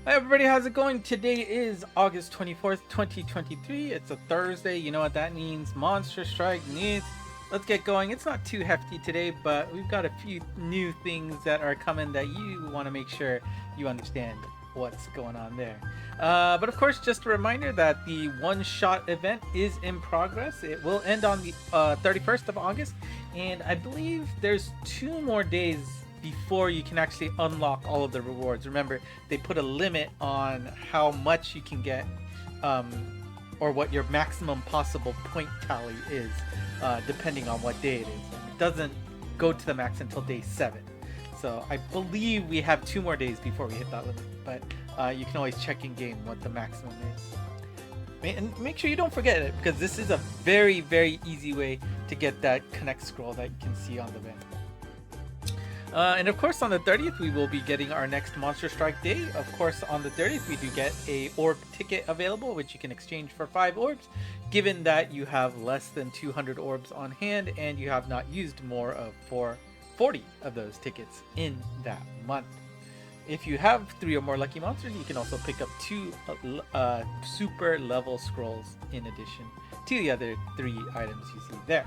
Hi everybody, how's it going? Today is August 24th, 2023. It's a Thursday. You know what that means. Monster Strike news. Let's get going. It's not too hefty today, but we've got a few new things that are coming that you want to make sure you understand what's going on there. But of course, just a reminder that the one-shot event is in progress. It will end on the 31st of August, and I believe there's 2 more days before you can actually unlock all of the rewards. Remember, they put a limit on how much you can get, or what your maximum possible point tally is, depending on what day it is. And it doesn't go to the max until day 7. So I believe we have 2 more days before we hit that limit, but you can always check in game what the maximum is. And make sure you don't forget it, because this is a very, very easy way to get that connect scroll that you can see on the banner. And of course, on the 30th, we will be getting our next Monster Strike Day. Of course, on the 30th, we do get a orb ticket available, which you can exchange for 5 orbs, given that you have less than 200 orbs on hand and you have not used more of 40 of those tickets in that month. If you have 3 or more lucky monsters, you can also pick up 2 super level scrolls in addition to the other 3 items you see there.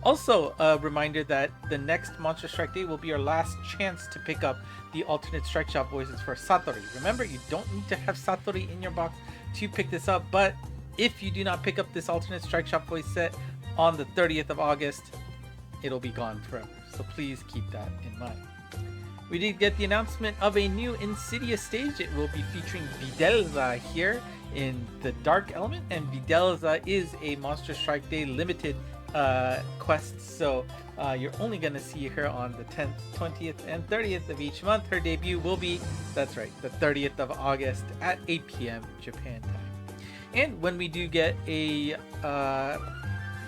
Also, a reminder that the next Monster Strike Day will be our last chance to pick up the alternate Strike Shop voices for Satori. Remember, you don't need to have Satori in your box to pick this up, but if you do not pick up this alternate Strike Shop voice set on the 30th of August, it'll be gone forever. So please keep that in mind. We did get the announcement of a new Insidious stage. It will be featuring Videlza here in the Dark Element, and Videlza is a Monster Strike Day limited quests, so you're only going to see her on the 10th, 20th, and 30th of each month. Her debut will be, that's right, the 30th of August at 8 p.m. Japan time. And when we do get a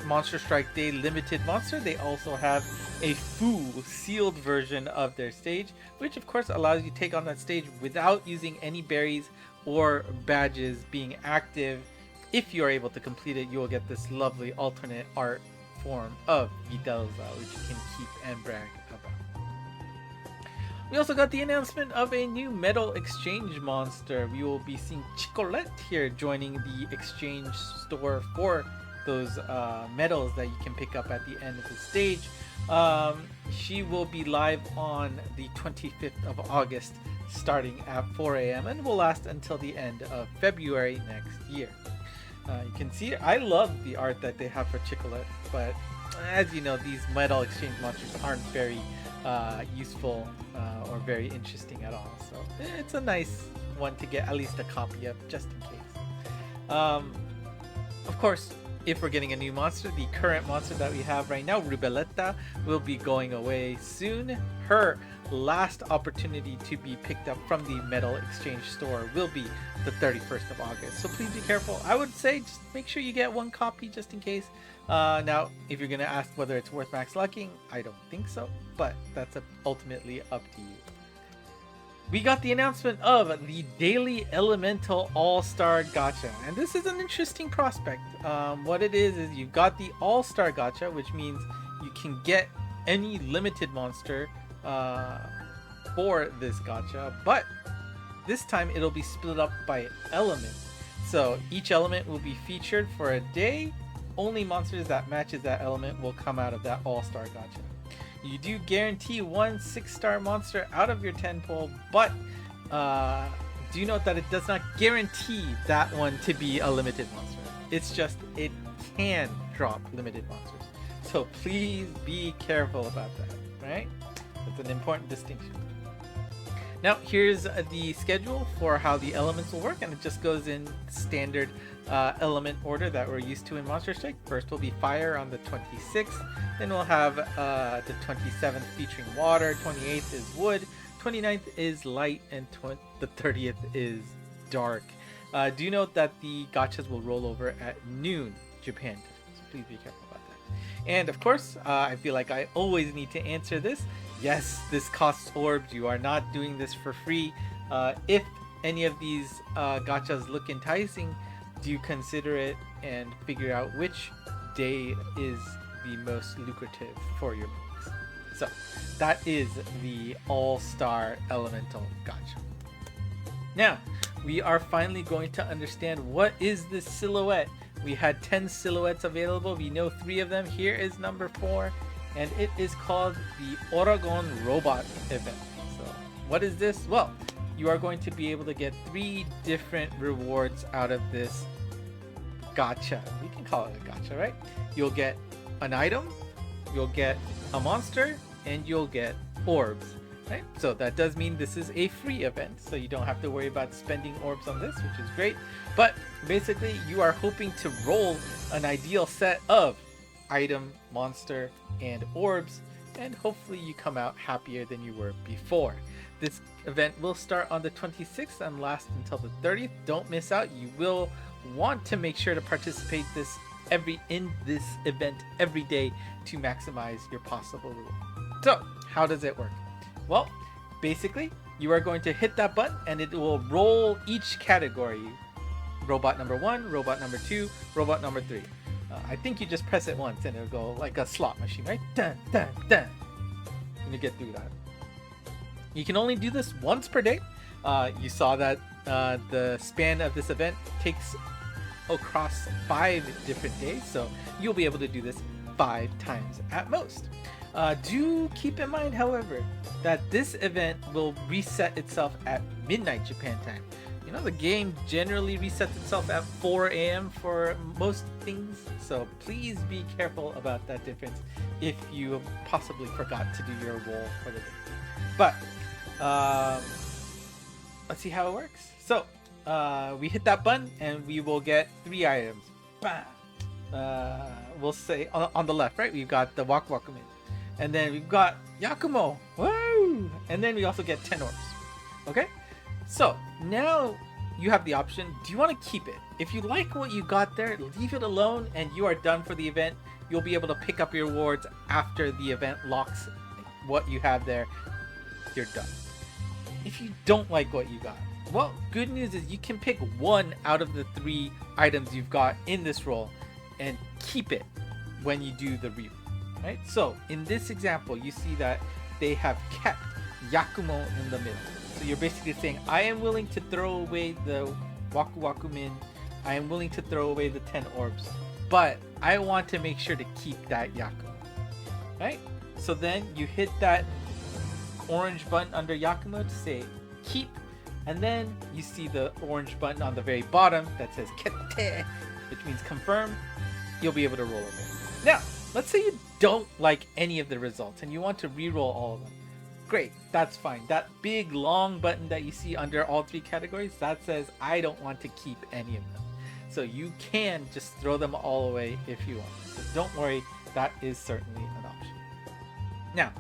Monster Strike Day limited monster, they also have a full sealed version of their stage, which of course allows you to take on that stage without using any berries or badges being active. If you are able to complete it, you will get this lovely alternate art form of Videlza, which you can keep and brag about. We also got the announcement of a new metal exchange monster. We will be seeing Chicolette here joining the exchange store for those medals that you can pick up at the end of the stage. She will be live on the 25th of August starting at 4 a.m. and will last until the end of February next year. You can see I love the art that they have for Chicolette, but as you know, these metal exchange monsters aren't very useful or very interesting at all. So it's a nice one to get at least a copy of, just in case. Of course, if we're getting a new monster, the current monster that we have right now, Rubeletta, will be going away soon. Her last opportunity to be picked up from the metal exchange store will be the 31st of August. So please be careful. I would say just make sure you get 1 copy just in case. Now, if you're going to ask whether it's worth max lucking, I don't think so, but that's ultimately up to you. We got the announcement of the Daily Elemental All-Star Gacha, and this is an interesting prospect. What it is you've got the All-Star Gacha, which means you can get any limited monster for this gacha, but this time it'll be split up by element. So each element will be featured for a day. Only monsters that matches that element will come out of that All-Star Gacha. You do guarantee 1 6-star monster out of your 10 pool, but do note that it does not guarantee that one to be a limited monster. It's just it can drop limited monsters. So please be careful about that, right? That's an important distinction. Now here's the schedule for how the elements will work, and it just goes in standard element order that we're used to in Monster Strike. First will be fire on the 26th, then we'll have the 27th featuring water, 28th is wood, 29th is light, and the 30th is dark. Do note that the gachas will roll over at noon Japan time, so please be careful about that. And of course, I feel like I always need to answer this. Yes, this costs orbs. You are not doing this for free. If any of these gachas look enticing, do consider it and figure out which day is the most lucrative for your box. So that is the All-Star Elemental Gacha. Now, we are finally going to understand what is this silhouette. We had 10 silhouettes available. We know 3 of them. Here is number 4, and it is called the Oragon Robot event. So, what is this? Well, you are going to be able to get 3 different rewards out of this gacha. We can call it a gacha, right? You'll get an item, you'll get a monster, and you'll get orbs. Right? So that does mean this is a free event, so you don't have to worry about spending orbs on this, which is great. But basically, you are hoping to roll an ideal set of item, monster, and orbs, and hopefully you come out happier than you were before. This event will start on the 26th and last until the 30th. Don't miss out. You will want to make sure to participate in this event every day to maximize your possible reward. So, how does it work? Well, basically, you are going to hit that button and it will roll each category. Robot number 1, robot number 2, robot number 3. I think you just press it once and it'll go like a slot machine, right? Dun, dun, dun. And you get through that. You can only do this once per day. You saw that the span of this event takes across 5 different days, so you'll be able to do this 5 times at most. Do keep in mind, however, that this event will reset itself at midnight Japan time. You know, the game generally resets itself at 4 a.m. for most things, so please be careful about that difference if you possibly forgot to do your roll for the day. But let's see how it works. So we hit that button and we will get 3 items. Bam! We'll say on the left, right? We've got the Wakuwakumin. And then we've got Yakumo. Woo! And then we also get 10 orbs. Okay? So now you have the option. Do you want to keep it? If you like what you got there, leave it alone and you are done for the event. You'll be able to pick up your rewards after the event locks what you have there. You're done. If you don't like what you got, well, good news is you can pick 1 out of the 3 items you've got in this roll and keep it when you do the reroll. Right? So in this example, you see that they have kept Yakumo in the middle. So you're basically saying, I am willing to throw away the Wakuwakumin, I am willing to throw away the 10 orbs, but I want to make sure to keep that Yakumo. Right? So then you hit that orange button under Yakumo to say keep, and then you see the orange button on the very bottom that says Kette, which means confirm. You'll be able to roll it. Now, let's say you don't like any of the results and you want to re-roll all of them. Great, that's fine. That big long button that you see under all 3 categories, that says I don't want to keep any of them. So you can just throw them all away if you want. So don't worry, that is certainly an option. Now,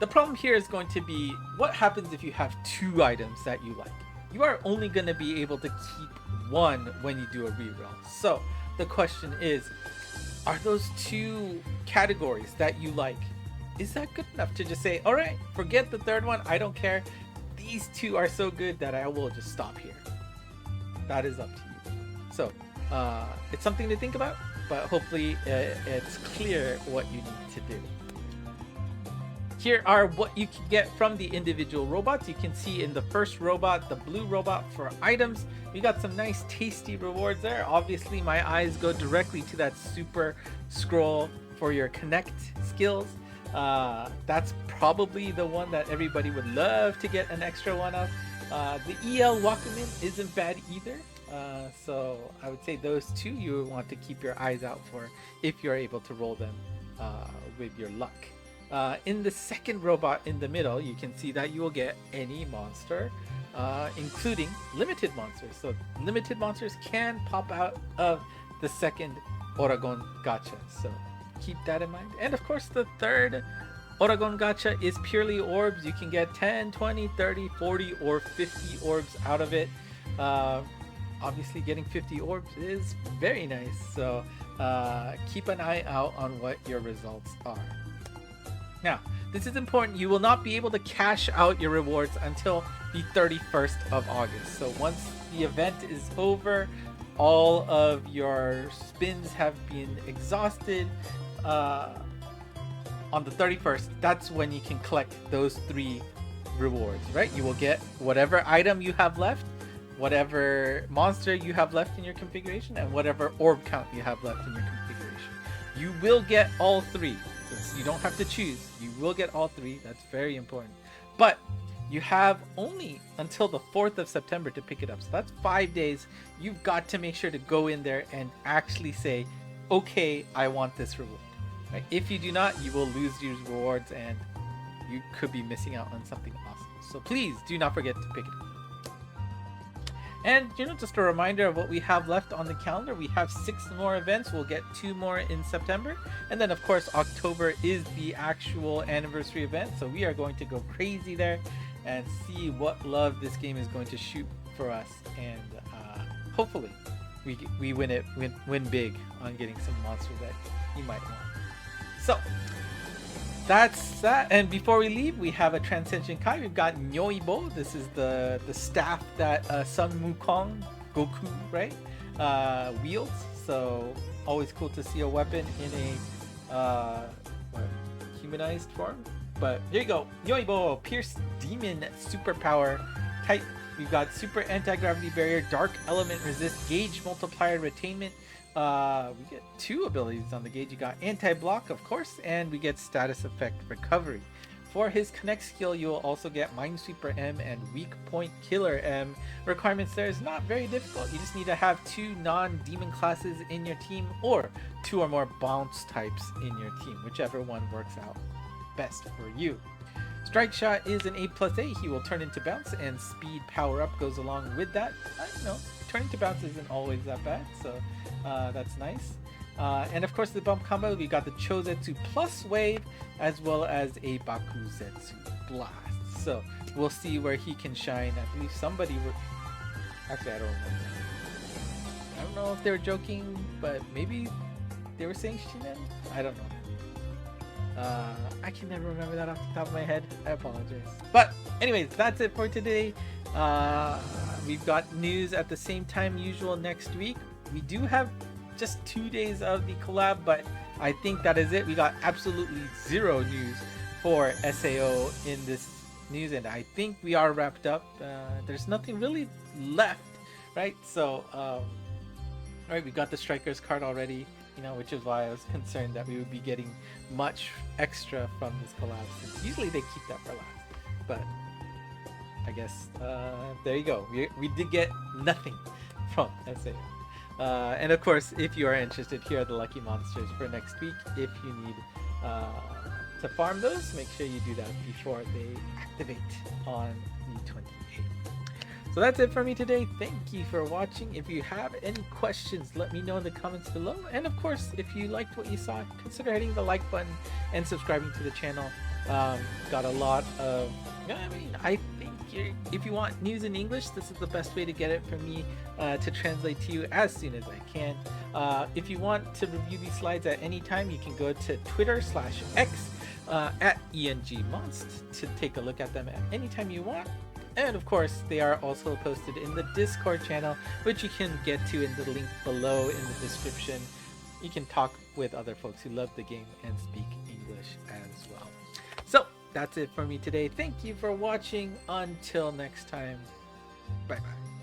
the problem here is going to be what happens if you have 2 items that you like. You are only going to be able to keep 1 when you do a reroll. So the question is, are those 2 categories that you like, is that good enough to just say, all right, forget the 3rd one, I don't care, these 2 are so good that I will just stop here? That is up to you. So it's something to think about, but hopefully it's clear what you need to do. Here are what you can get from the individual robots. You can see in the first robot, the blue robot, for items, we got some nice tasty rewards there. Obviously my eyes go directly to that super scroll for your connect skills. That's probably the one that everybody would love to get an extra one of. The EL Wakumin isn't bad either. So I would say those 2 you would want to keep your eyes out for if you're able to roll them with your luck. In the second robot in the middle, you can see that you will get any monster, including limited monsters. So limited monsters can pop out of the second Oragon Gacha. So keep that in mind. And of course, the third Oragon Gacha is purely orbs. You can get 10, 20, 30, 40, or 50 orbs out of it. Obviously, getting 50 orbs is very nice. So keep an eye out on what your results are. Now, this is important. You will not be able to cash out your rewards until the 31st of August. So once the event is over, all of your spins have been exhausted. On the 31st, that's when you can collect those 3 rewards, right? You will get whatever item you have left, whatever monster you have left in your configuration and whatever orb count you have left in your configuration. You will get all three. Since you don't have to choose, you will get all three. That's very important. But you have only until the 4th of September to pick it up. So that's 5 days. You've got to make sure to go in there and actually say, okay, I want this reward. Right? If you do not, you will lose these rewards and you could be missing out on something awesome. So please do not forget to pick it up. And, just a reminder of what we have left on the calendar. We have 6 more events. We'll get 2 more in September. And then, of course, October is the actual anniversary event. So we are going to go crazy there and see what love this game is going to shoot for us. And hopefully we win big on getting some monsters that you might want. So that's that. And before we leave, we have a Transcension Kai. We've got Nyoi Bo. This is the staff that Sun Wukong Goku, right, wields. So always cool to see a weapon in a humanized form. But here you go, Nyoi Bo, Pierce Demon Superpower type. We've got Super Anti-Gravity Barrier, Dark Element Resist, Gauge Multiplier Retainment. We get 2 abilities on the gauge. You got Anti-Block, of course, and we get Status Effect Recovery. For his Connect skill, you will also get Minesweeper M and Weak Point Killer M. Requirements there is not very difficult. You just need to have 2 non-demon classes in your team or 2 or more bounce types in your team, whichever one works out best for you. Strike Shot is an A+A. He will turn into bounce, and speed power up goes along with that. I don't know, turning to bounce isn't always that bad, so that's nice. And of course, the bump combo, we got the Chozetsu plus wave as well as a Bakuzetsu blast. So we'll see where he can shine. I believe somebody actually, I don't remember. I don't know if they were joking, but maybe they were saying Shinen. I don't know. I can never remember that off the top of my head. I apologize. But anyways, that's it for today. We've got news at the same time usual next week. We do have just 2 days of the collab, but I think that is it. We got absolutely 0 news for SAO in this news, and I think we are wrapped up. There's nothing really left, right? So all right, we got the Strikers card already, which is why I was concerned that we would be getting much extra from this collab, since usually they keep that for last. But I guess there you go. We did get nothing from SAO. And of course, if you are interested, here are the lucky monsters for next week. If you need to farm those, make sure you do that before they activate on the 28th. So that's it for me today. Thank you for watching. If you have any questions, let me know in the comments below. And of course, if you liked what you saw, consider hitting the like button and subscribing to the channel. Got a lot of, I think if you want news in English, this is the best way to get it from me to translate to you as soon as I can. If you want to review these slides at any time, you can go to Twitter/X at ENGMonst to take a look at them at any time you want. And of course, they are also posted in the Discord channel, which you can get to in the link below in the description. You can talk with other folks who love the game and speak English as well. So that's it for me today. Thank you for watching. Until next time, bye bye.